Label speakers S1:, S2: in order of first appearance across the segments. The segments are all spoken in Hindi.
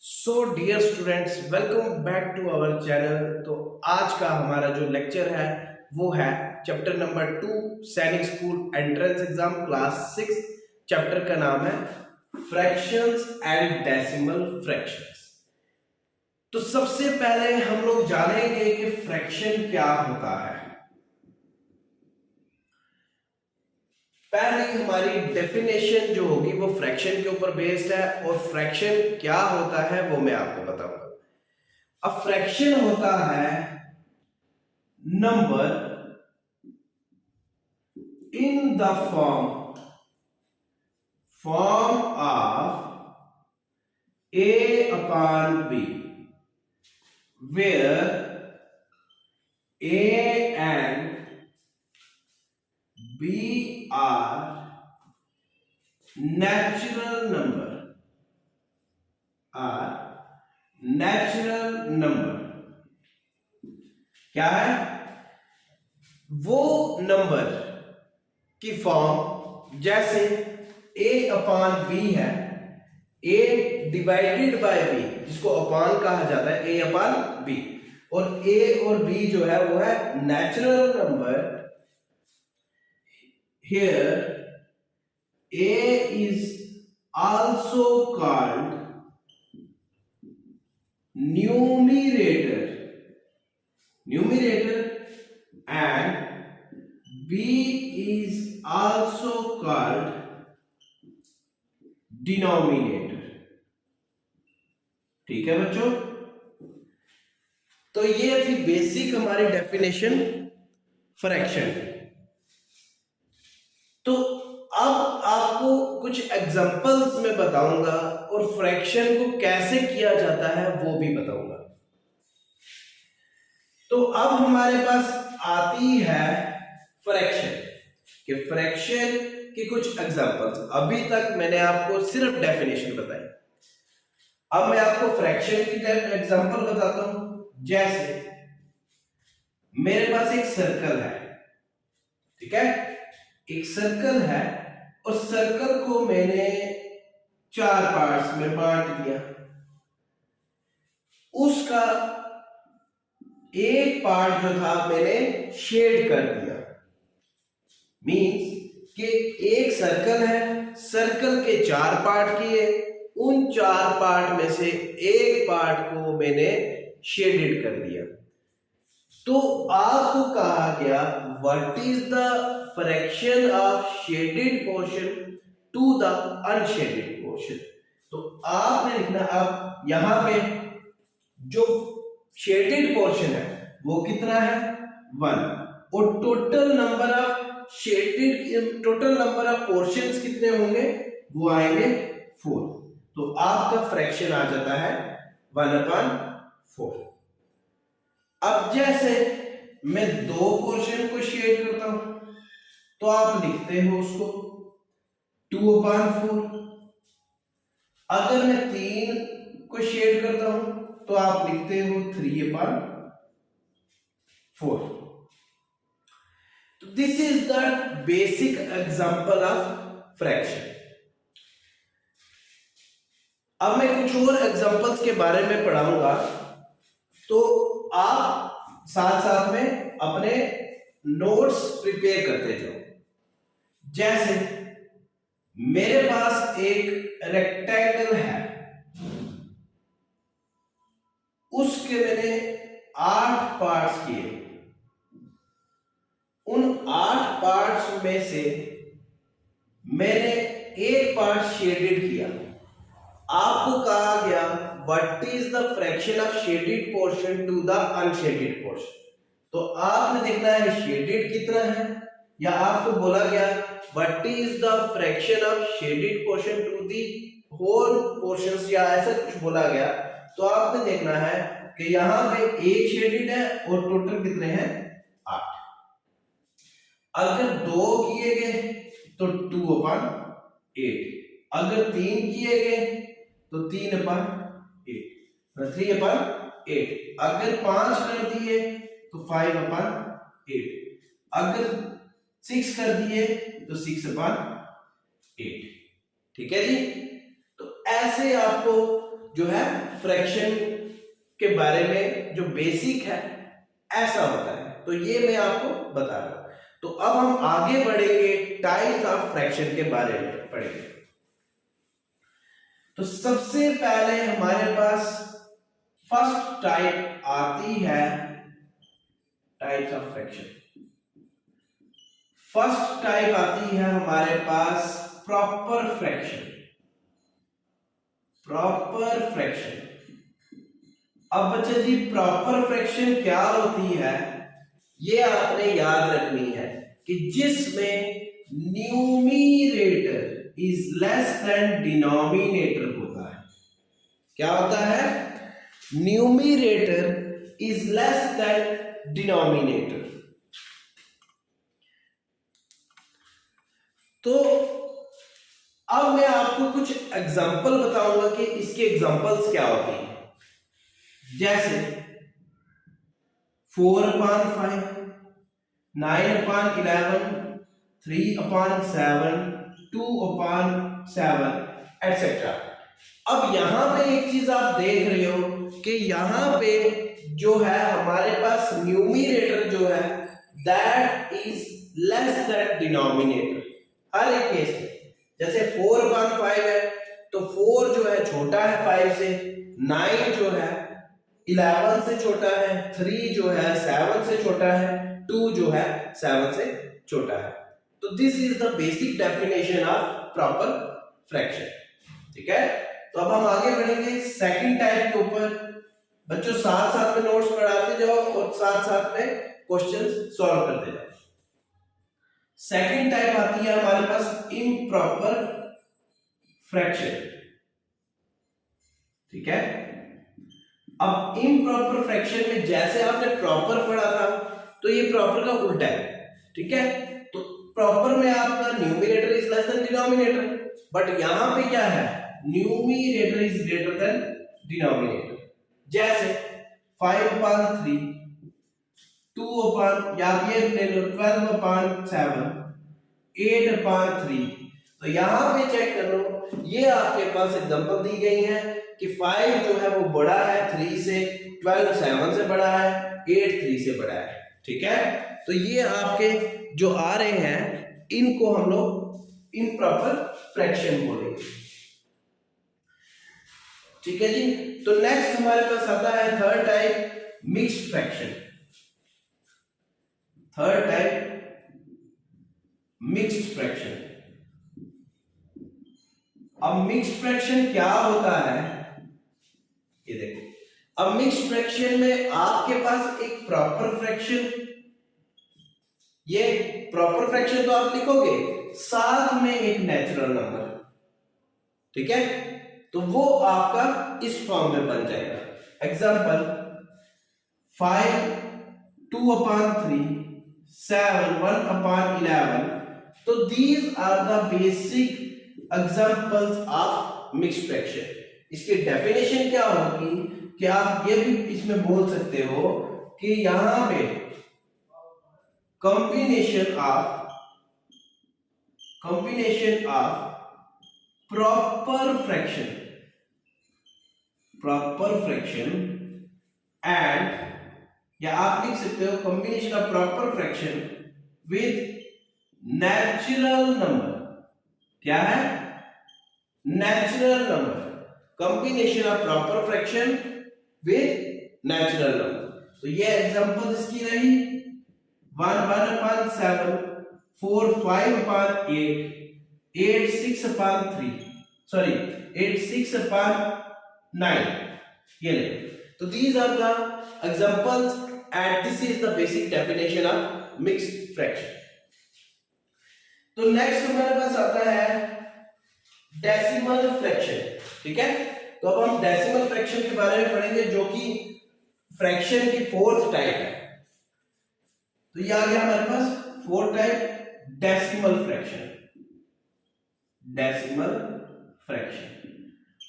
S1: So dear students, welcome back to our channel. तो आज का हमारा जो लेक्चर है वो है चैप्टर नंबर 2 सैनिक school entrance exam class 6। Chapter का नाम है फ्रैक्शंस एंड डेसिमल फ्रैक्शंस। तो सबसे पहले हम लोग जानेंगे कि फ्रैक्शन क्या होता है। पहली हमारी डेफिनेशन जो होगी वो फ्रैक्शन के ऊपर बेस्ड है, और फ्रैक्शन क्या होता है वो मैं आपको बताऊंगा। अब फ्रैक्शन होता है number in the form of a upon b, where a and b are natural number क्या है? वो नंबर की फॉर्म जैसे a अपॉन b है, a डिवाइडेड बाय b जिसको अपॉन कहा जाता है, a अपॉन b, और a और b जो है वो है natural number. Here a is also called numerator and b is also called denominator। ठीक है बच्चों, तो ये थी बेसिक हमारी डेफिनेशन फ्रैक्शन। तो अब आपको कुछ एग्जांपल्स में बताऊंगा और फ्रैक्शन को कैसे किया जाता है वो भी बताऊंगा। तो अब हमारे पास आती है फ्रैक्शन कि फ्रैक्शन के कुछ एग्जांपल्स। अभी तक मैंने आपको सिर्फ डेफिनेशन बताई, अब मैं आपको फ्रैक्शन की एग्जांपल बताता हूं। जैसे मेरे पास एक सर्कल है, ठीक है, एक सर्कल है, और सर्कल को मैंने 4 पार्ट्स में बांट दिया। उसका एक पार्ट जो था मैंने शेड कर दिया। मींस कि एक सर्कल है, सर्कल के 4 पार्ट किए, उन 4 पार्ट में से एक पार्ट को मैंने शेडेड कर दिया। तो आपको कहा गया what is the fraction of shaded portion to the unshaded portion. तो आपने लिखना, अब यहां पे जो शेडेड पोर्शन है वो कितना है 1, और टोटल नंबर ऑफ पोर्शंस कितने होंगे वो आएंगे 4। तो आपका फ्रैक्शन आ जाता है 1/4। अब जैसे मैं 2 पोर्शन को शेड करता हूं तो आप लिखते हो उसको 2/4। अगर मैं 3 को शेड करता हूं तो आप लिखते हो 3/4। तो this is the basic example of fraction. अब मैं कुछ और एग्जांपल्स के बारे में पढ़ाऊंगा, तो आप साथ साथ में अपने नोट्स प्रिपेयर करते जाओ। जैसे मेरे पास एक रेक्टेंगल है, उसके मैंने 8 पार्ट्स किए। उन 8 पार्ट्स में से मैंने एक पार्ट शेडेड किया। आपको कहा गया what is the fraction of shaded portion to the unshaded portion. तो आपने देखना है शेडेड कितना है, या आपको बोला गया what is the fraction of shaded portion to the whole portions, या ऐसा कुछ बोला गया। तो आपने देखना है कि यहां पे एक शेडेड है और टोटल कितने हैं 8। अगर 2 किए गए तो 2/8, अगर 3 किए गए तो 3/8, 3/8, अगर 5 कर दिए तो 5/8, अगर 6 कर दिए तो 6/8। ठीक है जी। तो ऐसे आपको जो है फ्रैक्शन के बारे में जो बेसिक है ऐसा होता है। तो ये मैं आपको बता रहा हूं। तो अब हम आगे बढ़ेंगे, टाइप्स ऑफ फ्रैक्शन के बारे में पढ़ेंगे। तो सबसे पहले हमारे पास फर्स्ट टाइप आती है types of fraction. First type आती है हमारे पास प्रॉपर फ्रैक्शन। Proper fraction. अब बच्चे जी प्रॉपर फ्रैक्शन क्या होती है, ये आपने याद रखनी है कि जिसमें numerator is less than denominator होता है। क्या होता है? Numerator is less than denominator. तो अब मैं आपको कुछ एग्जांपल बताऊंगा कि इसके एग्जांपल्स क्या होते हैं। जैसे 4/5, 9/11, 3/7, 2/7 एटसेट्रा। अब यहां पे एक चीज आप देख रहे हो कि यहां पे जो है हमारे पास न्यूमरेटर जो है that is less than denominator हर एक केस में। जैसे 4/5 है तो 4 जो है छोटा है 5 से, 9 जो है 11 से छोटा है, 3 जो है 7 से छोटा है, 2 जो है 7 से छोटा है। तो this is the basic definition of proper fraction. ठीक है, तो अब हम आगे बढ़ेंगे सेकंड टाइप के ऊपर। बच्चों साथ साथ में नोट्स पढ़ाते जाओ और साथ साथ में क्वेश्चंस सॉल्व करते जाओ। सेकंड टाइप आती है हमारे पास इम्प्रॉपर फ्रैक्शन। ठीक है, अब इम्प्रॉपर फ्रैक्शन में जैसे आपने प्रॉपर पढ़ा था तो ये प्रॉपर का उल्टा है। ठीक है, तो प्रॉपर में आपका numerator is less than denominator, but यहां पे क्या है? Numerator is greater than denominator. जैसे 5/3, 2 या ये ले लो 12/7, 8/3। तो यहां पे चेक कर लो, ये आपके पास एग्जांपल दी गई है कि 5 जो है वो बड़ा है 3 से, 12 7 से बड़ा है, 8 3 से बड़ा है। ठीक है, तो ये आपके जो आ रहे हैं इनको हम लोग इम्प्रॉपर फ्रैक्शन बोलेंगे। ठीक है जी, तो नेक्स्ट हमारे पास आता है third type mixed fraction. Third type mixed fraction. अब मिक्स्ड फ्रैक्शन क्या होता है ये देखो। अब मिक्स्ड फ्रैक्शन में आपके पास एक प्रॉपर फ्रैक्शन, ये प्रॉपर फ्रैक्शन तो आप लिखोगे, साथ में एक नेचुरल नंबर। ठीक है, तो वो आपका इस फॉर्म में बन जाएगा। एग्जांपल 5 2/3, 7 1/11। तो these are the basic examples of mixed fraction। इसकी डेफिनेशन क्या होगी कि आप ये भी इसमें बोल सकते हो कि यहां पे combination of proper fraction and, या आप लिख सकते हो combination of proper fraction with natural number. क्या है? Natural number. Combination of proper fraction with natural number. तो ये एग्जांपल इसकी रही 1/7, 4 5/8, 8 6/3, सॉरी 8 6/9। ये ले। तो these are the examples and this is the basic definition of mixed fraction। तो नेक्स्ट हमारे पास आता है डेसिमल फ्रैक्शन। ठीक है, तो अब हम डेसिमल फ्रैक्शन के बारे में पढ़ेंगे जो कि फ्रैक्शन की फोर्थ टाइप है। तो ये आ गया हमारे पास fourth type decimal fraction. Decimal fraction.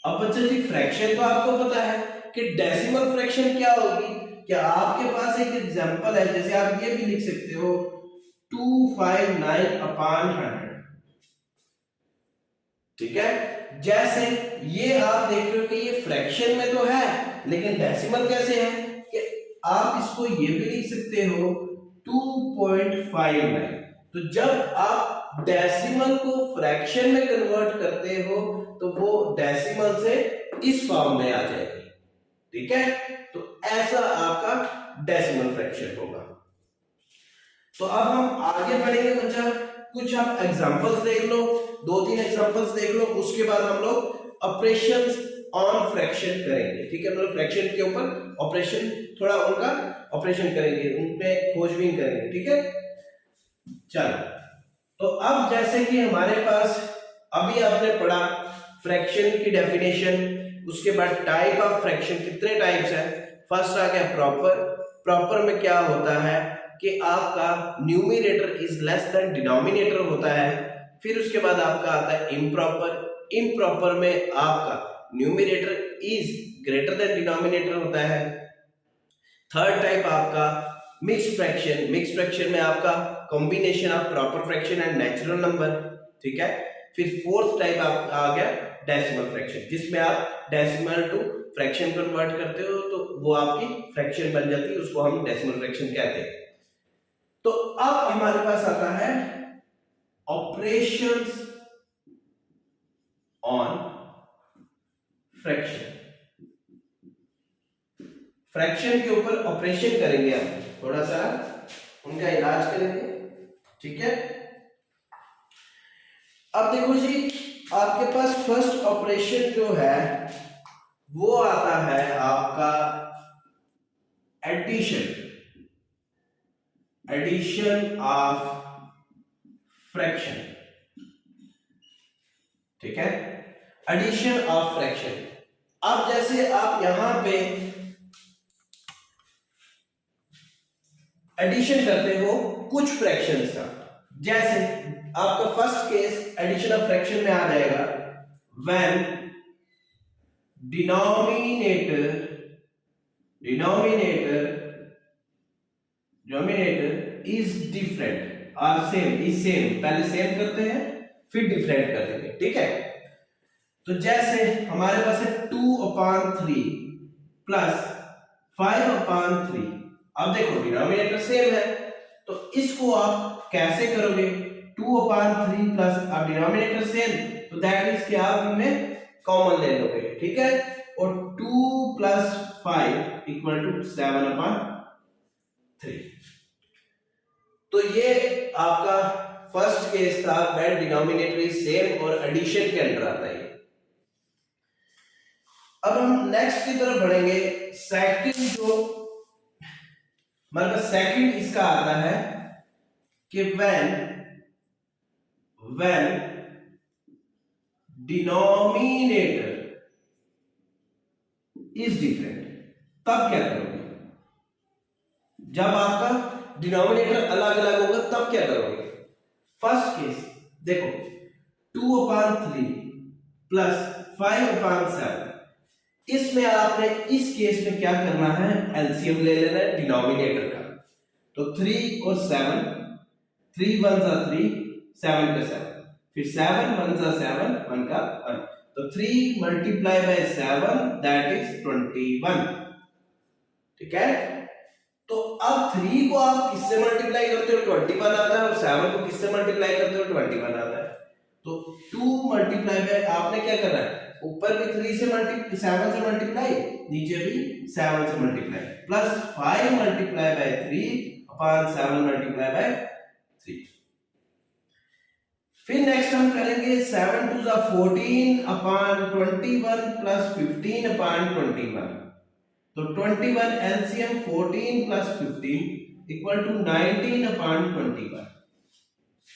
S1: अब बच्चे जी फ्रैक्शन तो आपको पता है कि डेसिमल फ्रैक्शन क्या होगी। क्या आपके पास एक एग्जांपल है, जैसे आप ये भी लिख सकते हो 259/100। ठीक है, जैसे ये आप देख रहे हो कि ये फ्रैक्शन डेसिमल कैसे है कि आप इसको ये भी लिख सकते हो 2.59। तो जब आप डेसिमल को फ्रैक्शन में कन्वर्ट करते हो तो वो डेसिमल से इस फॉर्म में आ जाएगी, ठीक है। तो ऐसा आपका डेसिमल फ्रैक्शन होगा। तो अब हम आगे बढ़ेंगे बच्चा, कुछ आप एग्जांपल्स देख लो, 2-3 एग्जांपल्स देख लो, उसके बाद हम लोग ऑपरेशंस ऑन फ्रैक्शन करेंगे, ठीक है। मतलब फ्रैक्शन के ऊपर ऑपरेशन, थोड़ा उनका ऑपरेशन करेंगे, उनपे खोजबीन करेंगे, ठीक है। चलो, तो अब जैसे कि हमारे पास अभी आपने पढ़ा फ्रैक्शन की डेफिनेशन, उसके बाद टाइप ऑफ फ्रैक्शन, कितने टाइप्स है। फर्स्ट आ गया प्रॉपर। प्रॉपर में क्या होता है कि आपका numerator is less than denominator होता है। फिर उसके बाद आपका आता है इम्प्रॉपर। इम्प्रॉपर में आपका numerator is greater than denominator होता है। थर्ड टाइप आपका मिक्स्ड फ्रैक्शन। मिक्स्ड फ्रैक्शन में आपका combination of proper fraction and natural number, ठीक है। फिर फोर्थ टाइप आपका आ गया डेसिमल फ्रैक्शन, जिसमें आप डेसिमल टू फ्रैक्शन कन्वर्ट करते हो तो वो आपकी फ्रैक्शन बन जाती है, उसको हम डेसिमल फ्रैक्शन कहते हैं। तो अब हमारे पास आता है ऑपरेशंस ऑन फ्रैक्शन। फ्रैक्शन के ऊपर ऑपरेशन करेंगे हम, थोड़ा सा उनका इलाज करेंगे, ठीक है। अब देखो जी, आपके पास फर्स्ट ऑपरेशन जो है वो आता है आपका एडिशन। एडिशन ऑफ फ्रैक्शन, ठीक है। Addition of fraction. अब जैसे आप यहां पे एडिशन करते हो कुछ फ्रैक्शंस का, जैसे आपका first case addition of fraction में आ जाएगा व्हेन डिनोमिनेटर इज डिफरेंट और सेम। इज सेम, पहले सेम करते हैं फिर डिफरेंट कर देंगे, ठीक है। तो जैसे हमारे पास है 2/3 प्लस 5/3। अब देखो डिनोमिनेटर सेम है तो इसको आप कैसे करोगे, 2/3 प्लस, अब डिनोमिनेटर सेम तो दैट इज कि आप इनमें कॉमन ले लोगे, ठीक है। और 2 + 5 = 7/3। तो ये आपका फर्स्ट केस था व्हेन डिनोमिनेटर इज सेम और एडिशन के अंदर आता है। अब हम नेक्स्ट की तरफ बढ़ेंगे। सेकंड जो मतलब सेकंड इसका आता है कि व्हेन डिनोमिनेटर इज डिफरेंट, तब क्या करोगे। जब आपका डिनोमिनेटर अलग अलग होगा तब क्या करोगे। फर्स्ट केस देखो 2/3 प्लस 5/7, इसमें आपने इस केस में क्या करना है, एलसीएम ले लेना है डिनोमिनेटर का। तो 3 और 7, 3 × 1 = 3, 7 × 7, फिर 7 × 1 = 7, 1 का 1, तो 3 × 7 दैट इज 21, ठीक है। तो अब 3 को आप किससे मल्टीप्लाई करते हो, 21 आता है, और 7 को किससे मल्टीप्लाई करते हो, 21 आता है। तो 2 × आपने क्या करना है, ऊपर भी 3 से 7 से मल्टीप्लाई, नीचे भी 7 से मल्टीप्लाई, प्लस 5 × 3/7 × 3। फिर नेक्स्ट हम करेंगे 7 × 2 = 14/21 प्लस 15/21। तो 21 एलसीएम 14 प्लस 15 = 19/21,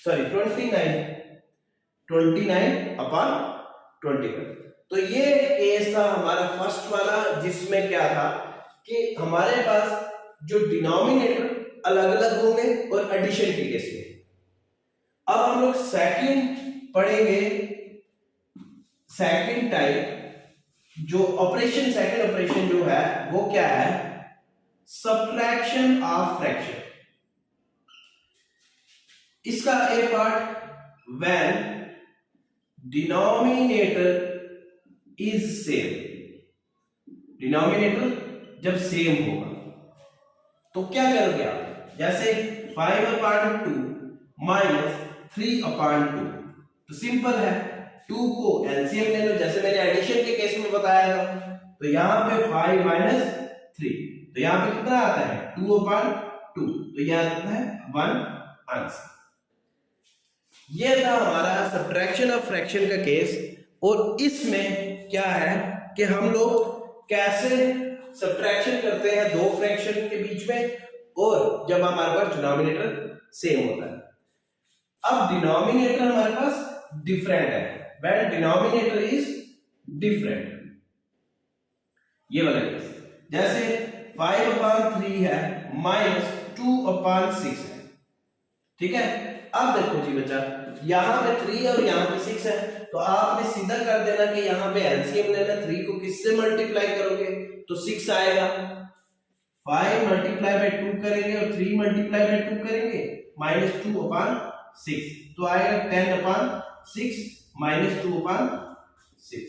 S1: सॉरी 29/21। तो ये केस था हमारा फर्स्ट वाला, जिसमें क्या था कि हमारे पास जो डिनोमिनेटर अलग अलग होंगे और एडिशन के केस में। अब हम लोग सेकंड पढ़ेंगे। सेकंड टाइप जो ऑपरेशन, सेकंड ऑपरेशन जो है वो क्या है, सब्ट्रैक्शन ऑफ फ्रैक्शन। इसका A part when denominator is same. Denominator जब सेम होगा। तो क्या करोगे आप, जैसे 5/2 माइनस 3/2, तो सिंपल है, 2 को एलसीएम ले लो, जैसे मैंने एडिशन के केस में बताया था। तो यहां पे 5 माइनस 3, तो यहां पे कितना आता है 2/2, तो यह आता है 1 आंसर। ये था हमारा सब्ट्रैक्शन ऑफ फ्रैक्शन का केस। और इसमें क्या है कि हम लोग कैसे सब्ट्रैक्शन करते हैं दो फ्रैक्शन के बीच में, और जब हमारे पास डिनोमिनेटर सेम होता है। अब डिनोमिनेटर हमारे पास डिफरेंट है, व्हेन डिनोमिनेटर इज डिफरेंट, ये वाला केस, जैसे 5/3 है माइनस 2/6 है, ठीक है। अब देखो जी बच्चा, यहां पे 3 और यहां पे 6 है, तो आपने सीधा कर देना कि यहां पे एलसीएम लेना, 3 को किससे मल्टीप्लाई करोगे तो 6 आएगा, 5 मल्टीप्लाई बाय 2 करेंगे और 3 मल्टीप्लाई बाय 2 करेंगे, माइनस 2/6, तो आएगा 10/6 माइनस 2/6।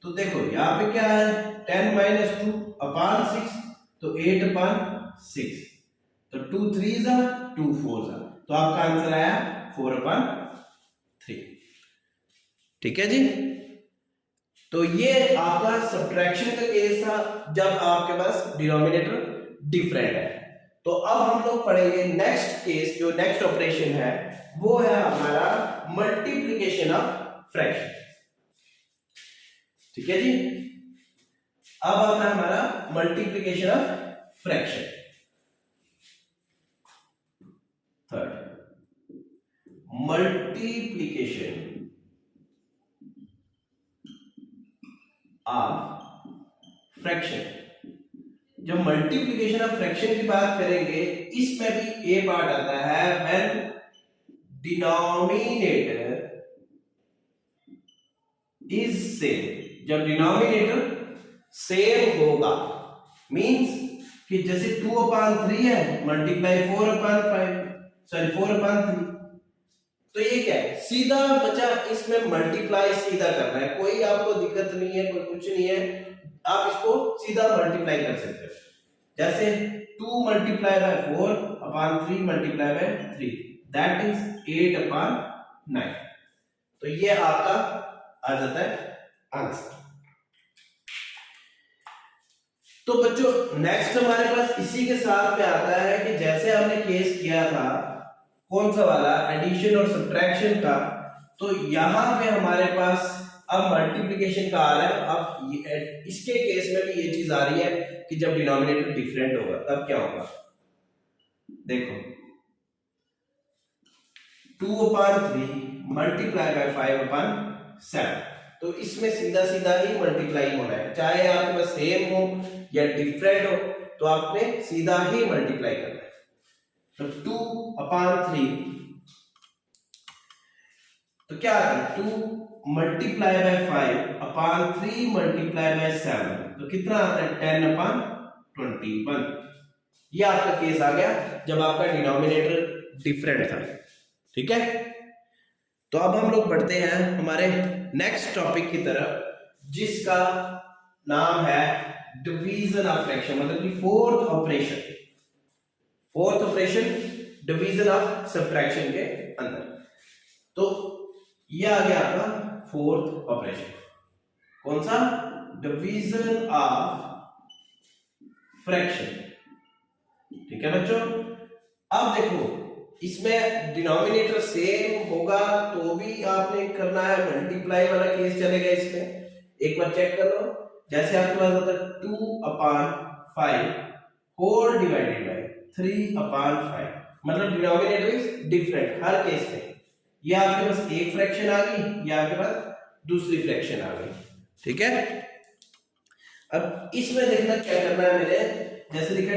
S1: तो देखो यहां पे क्या है, 10 माइनस 2/6, तो 8/6, तो 2 3 2 4, तो आपका आंसर आया 4/3। ठीक है जी। तो ये आपका सब्ट्रैक्शन का केस था जब आपके पास डिनोमिनेटर डिफरेंट है। तो अब हम लोग पढ़ेंगे नेक्स्ट केस, जो नेक्स्ट ऑपरेशन है वो है हमारा मल्टीप्लिकेशन ऑफ फ्रैक्शन। ठीक है जी। अब आता है हमारा multiplication of fraction. Third, multiplication of fraction. जब मल्टीप्लिकेशन ऑफ फ्रैक्शन की बात करेंगे, इसमें भी ए पार्ट आता है, व्हेन डिनोमिनेटर इज सेम। जब डिनोमिनेटर सेम होगा, मींस कि जैसे 2/3 है मल्टीप्लाई 4/5, सॉरी 4/3, तो ये क्या है, सीधा बचा, इसमें मल्टीप्लाई सीधा करना है, कोई आपको दिक्कत नहीं है, कोई कुछ नहीं है, आप इसको सीधा मल्टीप्लाई कर सकते हो। जैसे 2 multiply by 4/3 multiply by 3, that is 8/9। तो ये आपका आ जाता है आंसर। तो बच्चों नेक्स्ट हमारे पास इसी के साथ में आता है कि जैसे हमने केस किया था कौन सा वाला, एडिशन और सब्ट्रैक्शन का, तो यहां पे हमारे पास अब मल्टीप्लिकेशन का आ रहा है। अब इसके केस में भी ये चीज आ रही है कि जब डिनोमिनेटर डिफरेंट होगा तब क्या होगा। देखो 2/3 मल्टीप्लाई बाय 5/7, तो इसमें सीधा सीधा ही मल्टीप्लाई होना है, चाहे आपके पास सेम हो या डिफरेंट हो, तो आपने सीधा ही मल्टीप्लाई करना है। तो 2/3, तो क्या आता है 2 मल्टीप्लाई बाय 5/3 मल्टीप्लाई बाय 7, तो कितना आता है 10/21। ये आपका केस आ गया जब आपका डिनोमिनेटर डिफरेंट था। ठीक है। तो अब हम लोग बढ़ते हैं हमारे नेक्स्ट टॉपिक की तरफ, जिसका नाम है डिवीजन ऑफ फ्रैक्शन, मतलब कि fourth operation division of subtraction के अंदर। तो ये आ गया आपका फोर्थ ऑपरेशन, कौन सा, डिवीजन ऑफ फ्रैक्शन। ठीक है बच्चों। अब देखो इसमें डिनोमिनेटर सेम होगा तो भी आपने करना है, मल्टीप्लाई वाला केस चलेगा इसमें, एक बार चेक कर लो। जैसे आपके पास होता है 2/5 होल डिवाइडेड बाय 3/5, मतलब denominator is different her case में। ये आपके पास एक फ्रैक्शन आ गई, या आपके पास दूसरी फ्रैक्शन आ गई। ठीक है। अब इसमें देखना क्या करना है मैंने, जैसे लिखा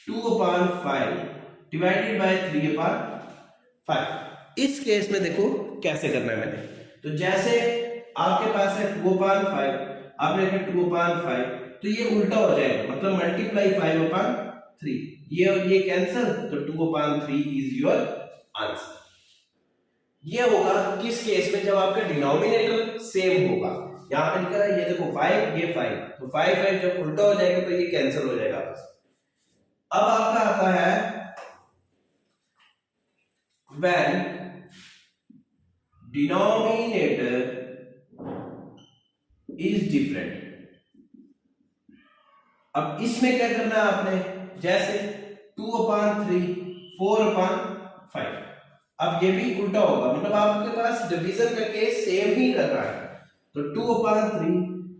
S1: 2/5 डिवाइडेड बाय 3/5। इस केस में देखो कैसे करना है मैंने। तो जैसे आपके पास है 2/5, आपने लिखा 2/5, तो ये उल्टा हो जाएगा, मतलब मल्टीप्लाई 5/3, ये कैंसिल, तो 2/3 इज योर आंसर। ये होगा किस केस में, जब आपका डिनोमिनेटर सेम होगा, यहाँ पे लिखा है ये देखो 5 ये 5, तो 5 जब उल्टा हो जाएगा तो ये कैंसिल हो जाएगा आपस। अब आपका आता है when denominator is different। अब इसमें क्या करना है आपने, जैसे 2/3 4/5, अब ये भी उल्टा होगा, मतलब आपके पास डिवीजन का केस सेम ही कर रहा है, तो 2/3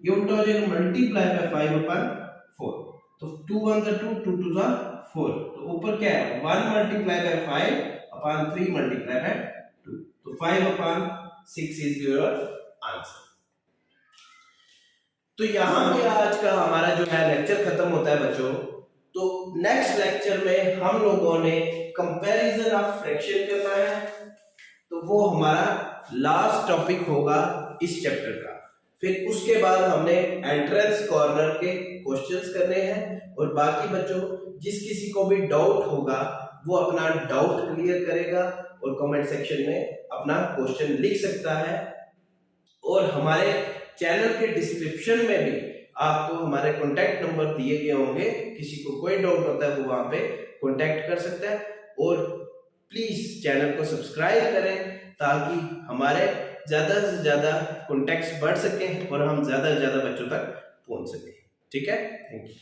S1: ये उल्टा हो जाएगा मल्टीप्लाई बाय 5/4, तो 2 1 2 2 2 4, तो ऊपर क्या है 1 मल्टीप्लाई बाय 5/3 मल्टीप्लाई बाय 2, तो 5/6 इज योर आंसर। तो यहाँ पे आज का हमारा जो है लेक्चर खत्म होता है बच्चों। तो नेक्स्ट लेक्चर में हम लोगों ने कंपैरिजन ऑफ फ्रैक्शन करना है, तो वो हमारा लास्ट टॉपिक होगा इस चैप्टर का। फिर उसके बाद हमने एंट्रेंस कॉर्नर के क्वेश्चंस करने हैं, और बाकी बच्चों जिस किसी को भी डाउट होगा वो अपना डाउट क्लियर करेगा और कमेंट सेक्शन में अपना क्वेश्चन लिख सकता है। और हमारे चैनल के डिस्क्रिप्शन में भी आपको हमारे कॉन्टैक्ट नंबर दिए गए होंगे, किसी को कोई डाउट होता है वो वहां पे कॉन्टैक्ट कर सकता है। और प्लीज चैनल को सब्सक्राइब करें ताकि हमारे ज्यादा से ज्यादा कॉन्टैक्ट्स बढ़ सकें और हम ज्यादा से ज्यादा बच्चों तक पहुंच सकें। ठीक है, थैंक यू।